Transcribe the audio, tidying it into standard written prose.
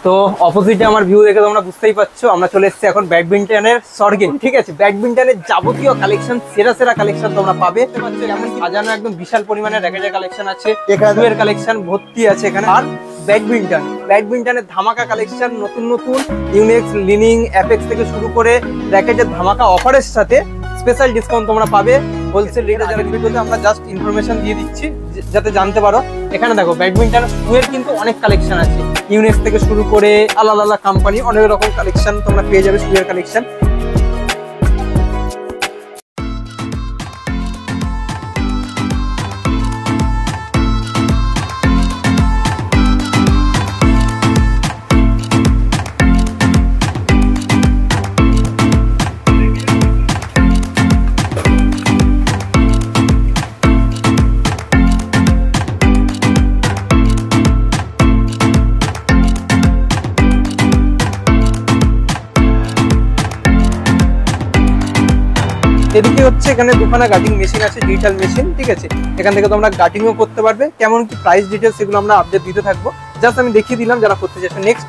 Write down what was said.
তো অপোজিটে আমার ভিউ দেখে তোমরা বুঝতেই পারছো, আমরা চলে এসেছি এখন ব্যাডমিন্টনের স্বর্গে। ঠিক আছে, ব্যাডমিন্টনের যাবতীয় কালেকশন, সেরা সেরা কালেকশন তোমরা পাবে। যেমন সাজানো একদম বিশাল পরিমাণে র্যাকেটের কালেকশন আছে, এর কালেকশন ভর্তি আছে এখানে। আর ব্যাডমিন্টনের ধামাকা কালেকশন, নতুন নতুন ইউনিক্স, লিনিং, অ্যাপেক্স থেকে শুরু করে র্যাকেটের ধামাকা অফারের সাথে স্পেশাল ডিসকাউন্ট তোমরা পাবে। হোলসেল রেটে যারা ভিডিওতে আমরা জাস্ট ইনফরমেশন দিয়ে দিচ্ছি যাতে জানতে পারো। এখানে দেখো ব্যাডমিন্টন শুয়ের কিন্তু অনেক কালেকশন আছে, ইউনিক্স থেকে শুরু করে আলাদা আলাদা কোম্পানি অনেক রকম কালেকশন তোমরা পেয়ে যাবে শুয়ের কালেকশন। এদিকে হচ্ছে এখানে দুখানা গাটিং মেশিন আছে, ডিজিটাল মেশিন। ঠিক আছে, এখান থেকে তোমরা গাটিংও করতে পারবে। কেমন কি প্রাইস ডিটেলস সেগুলো আমরা আপডেট দিতে থাকবো, জাস্ট আমি দেখিয়ে দিলাম যারা করতে চাইছো। নেক্সট